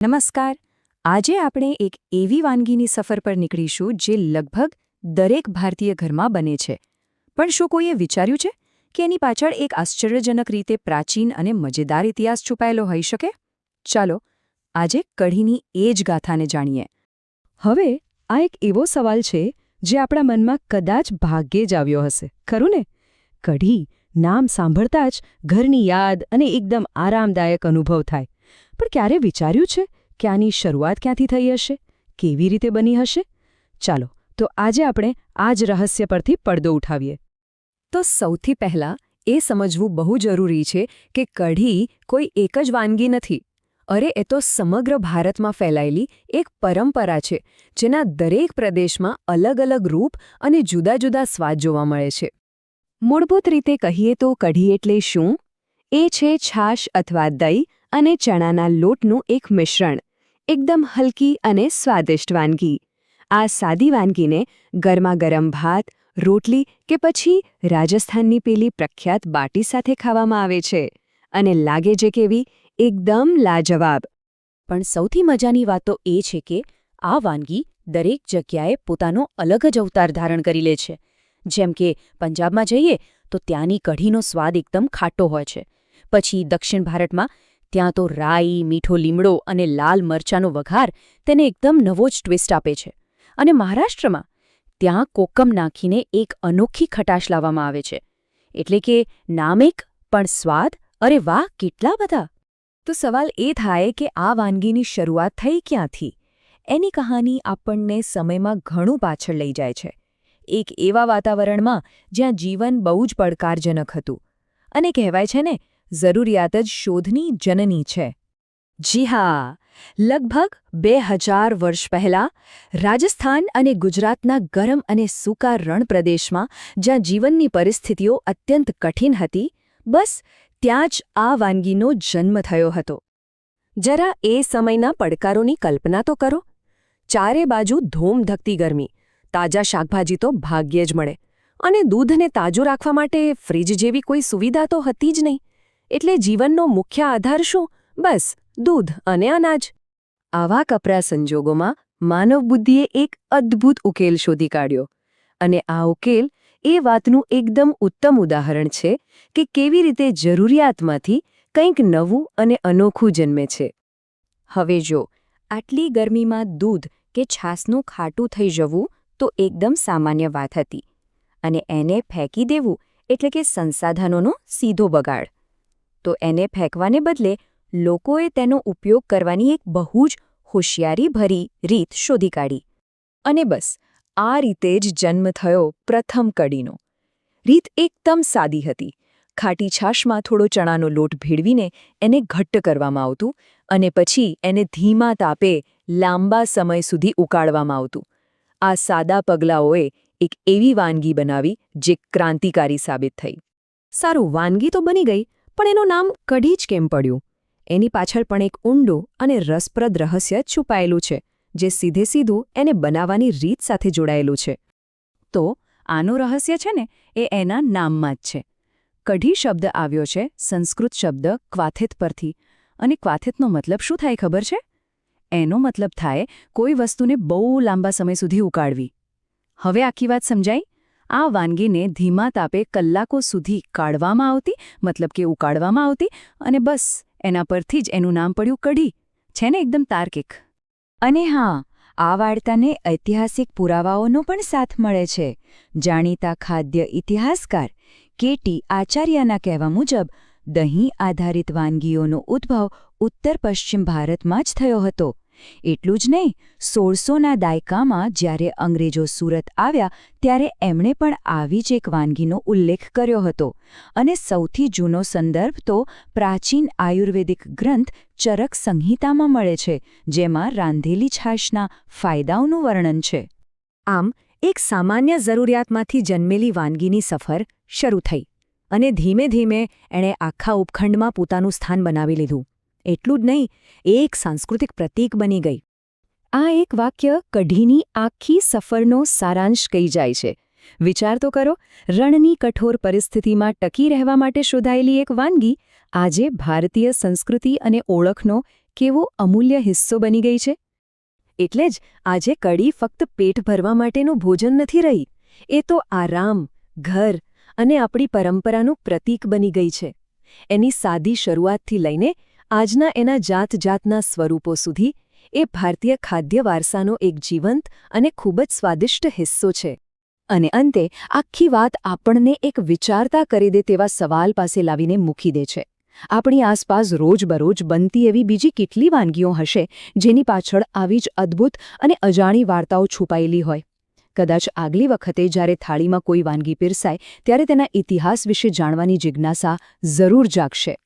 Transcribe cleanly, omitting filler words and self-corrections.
નમસ્કાર. આજે આપણે એક એવી વાનગીની સફર પર નીકળીશું જે લગભગ દરેક ભારતીય ઘરમાં બને છે. પણ શું કોઈએ વિચાર્યું છે કે એની પાછળ એક આશ્ચર્યજનક રીતે પ્રાચીન અને મજેદાર ઇતિહાસ છુપાયેલો હોઈ શકે? ચાલો આજે કઢીની એ જ ગાથાને જાણીએ. હવે આ એક એવો સવાલ છે જે આપણા મનમાં કદાચ ભાગ્યે જ આવ્યો હશે, ખરું ને? કઢી નામ સાંભળતા જ ઘરની યાદ અને એકદમ આરામદાયક અનુભવ થાય. પણ ક્યારે વિચાર્યું છે કે આની શરૂઆત ક્યાંથી થઈ હશે? કેવી રીતે બની હશે? ચાલો તો આજે આપણે આ જ રહસ્ય પરથી પડદો ઉઠાવીએ. તો સૌથી પહેલાં એ સમજવું બહુ જરૂરી છે કે કઢી કોઈ એક જ વાનગી નથી. અરે એ તો સમગ્ર ભારતમાં ફેલાયેલી એક પરંપરા છે જેના દરેક પ્રદેશમાં અલગ અલગ રૂપ અને જુદા જુદા સ્વાદ જોવા મળે છે. મૂળભૂત રીતે કહીએ તો કઢી એટલે શું? એ છે છાશ અથવા દહીં અને ચણાના લોટનું એક મિશ્રણ. એકદમ હલકી અને સ્વાદિષ્ટ વાનગી. આ સાદી વાનગીને ગરમાગરમ ભાત, રોટલી કે પછી રાજસ્થાનની પેલી પ્રખ્યાત બાટી સાથે ખાવામાં આવે છે અને લાગે છે કેવી એકદમ લાજવાબ. પણ સૌથી મજાની વાત તો એ છે કે આ વાનગી દરેક જગ્યાએ પોતાનો અલગ જ અવતાર ધારણ કરી લે છે. જેમ કે પંજાબમાં જઈએ તો ત્યાંની કઢીનો સ્વાદ એકદમ ખાટો હોય છે. પછી દક્ષિણ ભારતમાં ત્યાં તો રાઈ, મીઠો લીમડો અને લાલ મરચાંનો વઘાર તેને એકદમ નવો જ ટ્વિસ્ટ આપે છે. અને મહારાષ્ટ્રમાં ત્યાં કોકમ નાખીને એક અનોખી ખટાશ લાવવામાં આવે છે. એટલે કે નામ એક પણ સ્વાદ, અરે વાહ કેટલા બધા! તો સવાલ એ થાય કે આ વાનગીની શરૂઆત થઈ ક્યાંથી? એની કહાની આપણને સમયમાં ઘણું પાછળ લઈ જાય છે. એક એવા વાતાવરણમાં જ્યાં જીવન બહુ જ પડકારજનક હતું. અને કહેવાય છે ને, જરૂરિયાત જ શોધની જનની છે. જી હા, લગભગ 2000 વર્ષ પહેલાં રાજસ્થાન અને ગુજરાતના ગરમ અને સૂકા રણ પ્રદેશમાં જ્યાં જીવનની પરિસ્થિતિઓ અત્યંત કઠિન હતી, બસ ત્યાં જ આ વાનગીનો જન્મ થયો હતો. જરા એ સમયના પડકારોની કલ્પના તો કરો. ચારે બાજુ ધોમધકતી ગરમી, તાજા શાકભાજી તો ભાગ્યે જ મળે, અને દૂધને તાજું રાખવા માટે ફ્રીજ જેવી કોઈ સુવિધા તો હતી જ નહીં. એટલે જીવનનો મુખ્ય આધાર શું? બસ દૂધ અને અનાજ. આવા કપરા સંજોગોમાં માનવ બુદ્ધિએ એક અદ્ભુત ઉકેલ શોધી કાઢ્યો. અને આ ઉકેલ એ વાતનું એકદમ ઉત્તમ ઉદાહરણ છે કે કેવી રીતે જરૂરિયાતમાંથી કંઈક નવું અને અનોખું જન્મે છે. હવે જો આટલી ગરમીમાં દૂધ કે છાશનું ખાટું થઈ જવું તો એકદમ સામાન્ય વાત હતી. અને એને ફેંકી દેવું એટલે કે સંસાધનોનો સીધો બગાડ. તો એને ફેંકવાને બદલે લોકોએ તેનો ઉપયોગ કરવાની એક બહુ જ હોશિયારીભરી રીત શોધી કાઢી. અને બસ આ રીતે જ જન્મ થયો પ્રથમ કઢીનો. રીત એકદમ સાદી હતી. ખાટી છાશમાં થોડો ચણાનો લોટ ભેળવીને એને ઘટ્ટ કરવામાં આવતું અને પછી એને ધીમા તાપે લાંબા સમય સુધી ઉકાળવામાં આવતું. આ સાદા પગલાઓએ એક એવી વાનગી બનાવી જે ક્રાંતિકારી સાબિત થઈ. સારું, વાનગી તો બની ગઈ, પણ એનું નામ કઢી જ કેમ પડ્યું? એની પાછળ પણ એક ઊંડું અને રસપ્રદ રહસ્ય છુપાયેલું છે, જે સીધું એને બનાવવાની રીત સાથે જોડાયેલું છે. તો આનું રહસ્ય છે ને એ એના નામમાં જ છે. કઢી શબ્દ આવ્યો છે સંસ્કૃત શબ્દ ક્વાથેત પરથી. અને ક્વાથેતનો મતલબ શું થાય ખબર છે? એનો મતલબ થાય કોઈ વસ્તુને બહુ લાંબા સમય સુધી ઉકાળવી. હવે આખી વાત સમજાઈ? આ વાનગીને ધીમા તાપે કલાકો સુધી કાઢવામાં આવતી, મતલબ કે ઉકાળવામાં આવતી, અને બસ એના પરથી જ એનું નામ પડ્યું કઢી. છે ને એકદમ તાર્કિક? અને હા, આ વાર્તાને ઐતિહાસિક પુરાવાઓનો પણ સાથ મળે છે. જાણીતા ખાદ્ય ઇતિહાસકાર કે.ટી. આચાર્યના કહેવા મુજબ દહીં આધારિત વાનગીઓનો ઉદ્ભવ ઉત્તર પશ્ચિમ ભારતમાં જ થયો હતો. એટલું જ નહીં, 1600ના દાયકામાં જ્યારે અંગ્રેજો સુરત આવ્યા ત્યારે એમણે પણ આવી જ એક વાનગીનો ઉલ્લેખ કર્યો હતો. અને સૌથી જૂનો સંદર્ભ તો પ્રાચીન આયુર્વેદિક ગ્રંથ ચરક સંહિતામાં મળે છે, જેમાં રાંધેલી છાશના ફાયદાઓનું વર્ણન છે. આમ એક સામાન્ય જરૂરિયાતમાંથી જન્મેલી વાનગીની સફર શરૂ થઈ અને ધીમે ધીમે એણે આખા ઉપખંડમાં પોતાનું સ્થાન બનાવી લીધું. એટલું જ નહીં, એ એક સાંસ્કૃતિક પ્રતીક બની ગઈ. આ એક વાક્ય કઢીની આખી સફરનો સારાંશ કહી જાય છે. વિચાર તો કરો, રણની કઠોર પરિસ્થિતિમાં ટકી રહેવા માટે શોધાયેલી એક વાનગી આજે ભારતીય સંસ્કૃતિ અને ઓળખનો કેવો અમૂલ્ય હિસ્સો બની ગઈ છે. એટલે જ આજે કઢી ફક્ત પેટ ભરવા માટેનું ભોજન નથી રહી, એ તો આરામ, ઘર અને આપણી પરંપરાનું પ્રતીક બની ગઈ છે. એની સાદી શરૂઆતથી લઈને આજના એના જાતજાતના સ્વરૂપો સુધી એ ભારતીય ખાદ્ય વારસાનો એક જીવંત અને ખૂબ જ સ્વાદિષ્ટ હિસ્સો છે. અને અંતે આખી વાત આપણને એક વિચારતા કરી દે તેવા સવાલ પાસે લાવીને મૂકી દે છે. આપણી આસપાસ રોજબરોજ બનતી એવી બીજી કેટલી વાનગીઓ હશે જેની પાછળ આવી જ અદ્ભુત અને અજાણી વાર્તાઓ છુપાયેલી હોય? કદાચ આગલી વખતે જ્યારે થાળીમાં કોઈ વાનગી પીરસાય ત્યારે તેના ઇતિહાસ વિશે જાણવાની જિજ્ઞાસા જરૂર જાગશે.